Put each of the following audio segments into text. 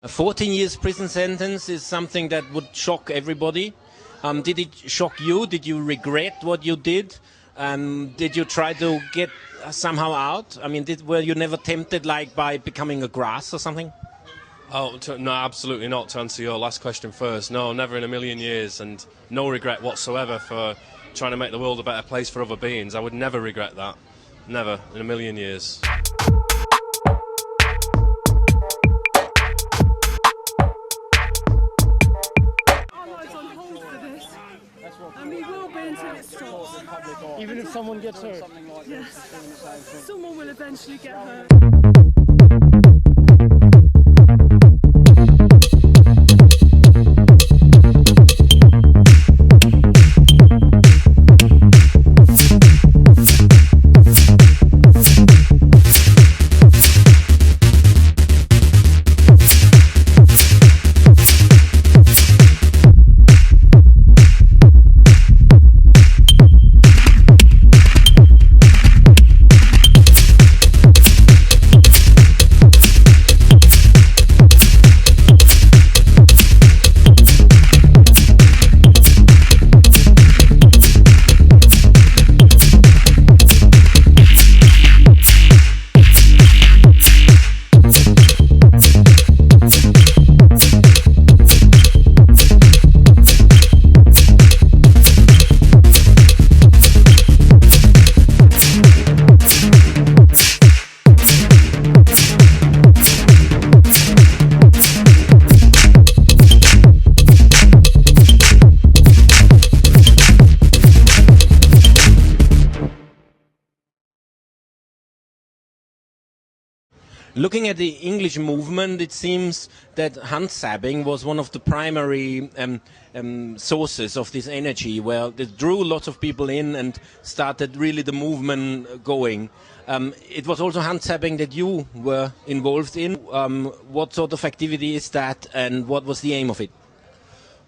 A 14 years prison sentence is something that would shock everybody. Did it shock you? Did you regret what you did? Did you try to get somehow out? I mean, were you never tempted, like, by becoming a grass or something? No, absolutely not. To answer your last question first, no, never in a million years, and no regret whatsoever for trying to make the world a better place for other beings. I would never regret that. Never in a million years. And we will be until it stops. Even if someone gets hurt? Yes. Someone will eventually get hurt. Looking at the English movement, it seems that hunt sabbing was one of the primary sources of this energy, where it drew lots of people in and started really the movement going. It was also hunt sabbing that you were involved in. What sort of activity is that, and what was the aim of it?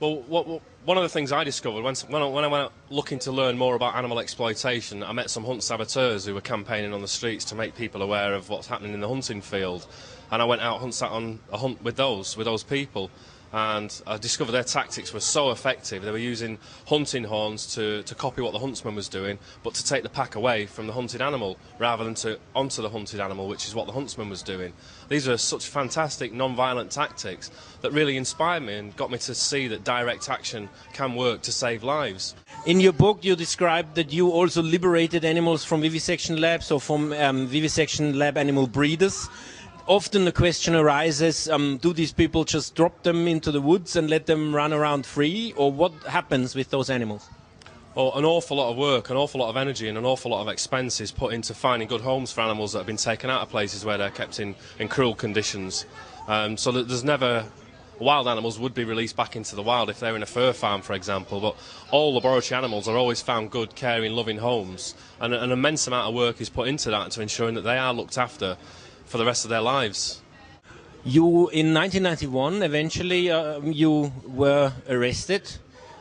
Well, one of the things I discovered when I went out looking to learn more about animal exploitation, I met some hunt saboteurs who were campaigning on the streets to make people aware of what's happening in the hunting field. And I went out on a hunt with those people, and I discovered their tactics were so effective. They were using hunting horns to copy what the huntsman was doing, but to take the pack away from the hunted animal rather than onto the hunted animal, which is what the huntsman was doing. These are such fantastic non-violent tactics that really inspired me and got me to see that direct action can work to save lives. In your book, you described that you also liberated animals from vivisection labs, or from vivisection lab animal breeders. Often the question arises, do these people just drop them into the woods and let them run around free, or what happens with those animals? Well, an awful lot of work, an awful lot of energy and an awful lot of expense is put into finding good homes for animals that have been taken out of places where they're kept in cruel conditions. So that there's never... Wild animals would be released back into the wild if they're in a fur farm, for example, but all laboratory animals are always found good, caring, loving homes, and an immense amount of work is put into that to ensuring that they are looked after for the rest of their lives. You, in 1991, eventually you were arrested.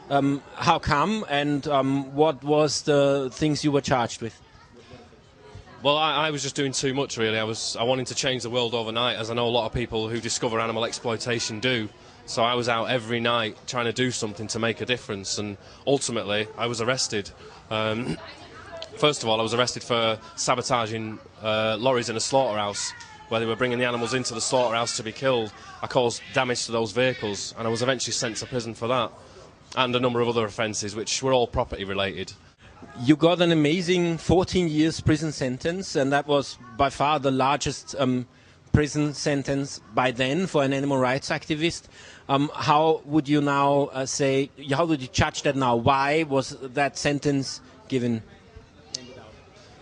How come, and what was the things you were charged with? Well, I was just doing too much, really. I wanted to change the world overnight, as I know a lot of people who discover animal exploitation do. So I was out every night trying to do something to make a difference, and ultimately I was arrested. First of all, I was arrested for sabotaging lorries in a slaughterhouse, where they were bringing the animals into the slaughterhouse to be killed. I caused damage to those vehicles, and I was eventually sent to prison for that, and a number of other offences, which were all property related. You got an amazing 14 years prison sentence, and that was by far the largest prison sentence by then for an animal rights activist. How would you now say, how would you judge that now? Why was that sentence given?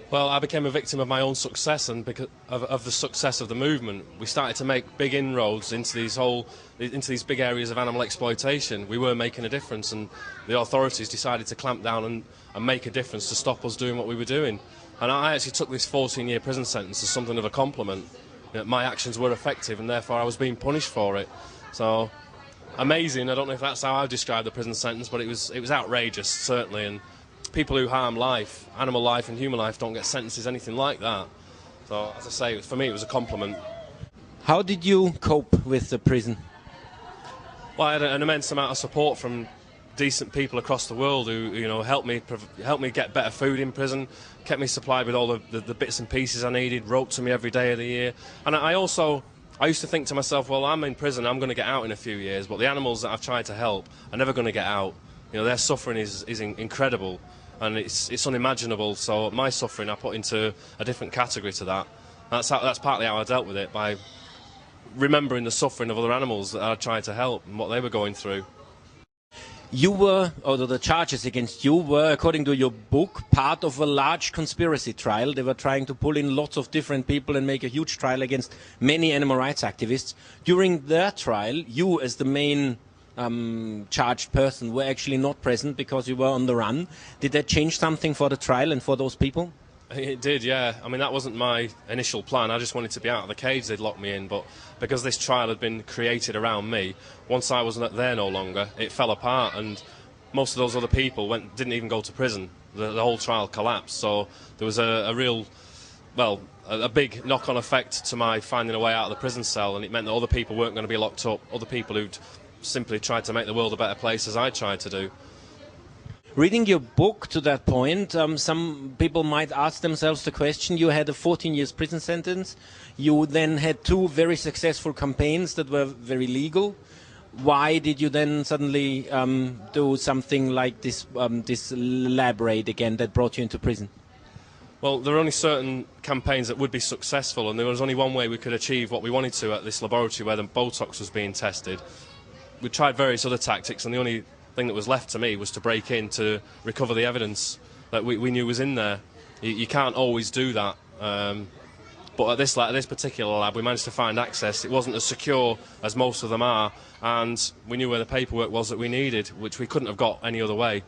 Well, I became a victim of my own success, and because of the success of the movement, we started to make big inroads into these big areas of animal exploitation. We were making a difference, and the authorities decided to clamp down and make a difference to stop us doing what we were doing. And I actually took this 14-year prison sentence as something of a compliment. You know, my actions were effective, and therefore I was being punished for it. So, amazing. I don't know if that's how I would describe the prison sentence, but it was outrageous, certainly. And people who harm life, animal life and human life, don't get sentences anything like that. So, as I say, for me it was a compliment. How did you cope with the prison? Well, I had an immense amount of support from decent people across the world who helped me get better food in prison, kept me supplied with all the bits and pieces I needed, wrote to me every day of the year. And I used to think to myself, well, I'm in prison, I'm going to get out in a few years, but the animals that I've tried to help are never going to get out. Their suffering is incredible, and it's unimaginable. So my suffering I put into a different category to that. That's partly how I dealt with it, by remembering the suffering of other animals that I tried to help and what they were going through. You were, or the charges against you were, according to your book, part of a large conspiracy trial. They were trying to pull in lots of different people and make a huge trial against many animal rights activists. During their trial, you, as the main charged person, were actually not present because you were on the run. Did that change something for the trial and for those people? It did, yeah. I mean, that wasn't my initial plan. I just wanted to be out of the cage they'd locked me in, but because this trial had been created around me, once I wasn't there no longer, it fell apart, and most of those other people didn't even go to prison. The whole trial collapsed, so there was a big knock-on effect to my finding a way out of the prison cell, and it meant that other people weren't going to be locked up, other people who'd simply tried to make the world a better place as I tried to do. Reading your book to that point, some people might ask themselves the question, you had a 14 years prison sentence, you then had 2 very successful campaigns that were very legal. Why did you then suddenly do something like this lab raid again that brought you into prison? Well, there are only certain campaigns that would be successful, and there was only one way we could achieve what we wanted to at this laboratory where the Botox was being tested. We tried various other tactics, and the only thing that was left to me was to break in to recover the evidence that we knew was in there. You can't always do that, but at this particular lab we managed to find access. It wasn't as secure as most of them are, and we knew where the paperwork was that we needed, which we couldn't have got any other way.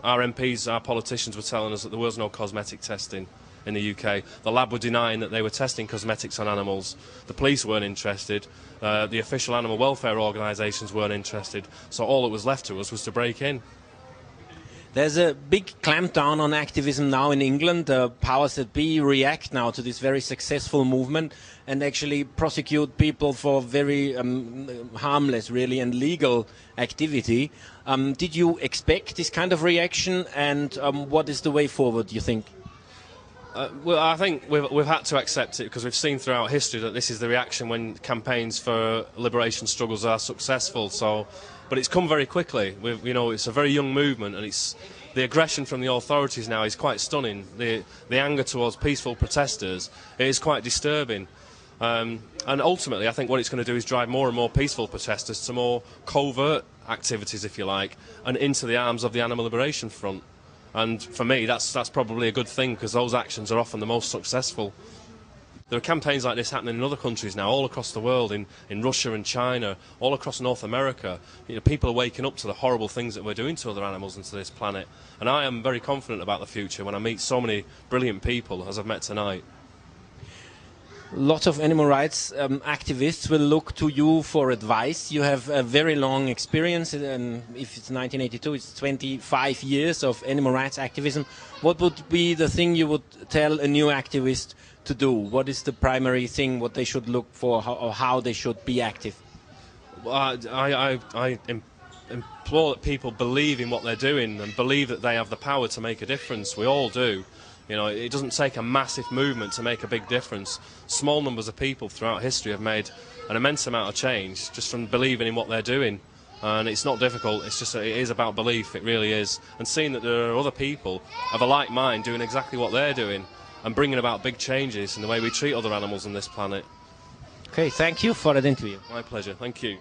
Our MPs, our politicians were telling us that there was no cosmetic testing in the UK. The lab were denying that they were testing cosmetics on animals. The police weren't interested. The official animal welfare organisations weren't interested. So all that was left to us was to break in. There's a big clampdown on activism now in England. The powers that be react now to this very successful movement and actually prosecute people for very harmless, really, and legal activity. Did you expect this kind of reaction, and what is the way forward, do you think? Well, I think we've had to accept it because we've seen throughout history that this is the reaction when campaigns for liberation struggles are successful. But it's come very quickly. It's a very young movement, and the aggression from the authorities now is quite stunning. The anger towards peaceful protesters is quite disturbing. And ultimately, I think what it's going to do is drive more and more peaceful protesters to more covert activities, if you like, and into the arms of the Animal Liberation Front. And for me, that's probably a good thing, because those actions are often the most successful. There are campaigns like this happening in other countries now, all across the world, in Russia and China, all across North America. People are waking up to the horrible things that we're doing to other animals and to this planet. And I am very confident about the future when I meet so many brilliant people, as I've met tonight. Lots of animal rights activists will look to you for advice. You have a very long experience, and if it's 1982, it's 25 years of animal rights activism. What would be the thing you would tell a new activist to do? What is the primary thing, what they should look for, or how they should be active? Well, I implore that people believe in what they're doing and believe that they have the power to make a difference. We all do. It doesn't take a massive movement to make a big difference. Small numbers of people throughout history have made an immense amount of change just from believing in what they're doing. And it's not difficult, it is about belief, it really is. And seeing that there are other people of a like mind doing exactly what they're doing and bringing about big changes in the way we treat other animals on this planet. Okay, thank you for that interview. My pleasure, thank you.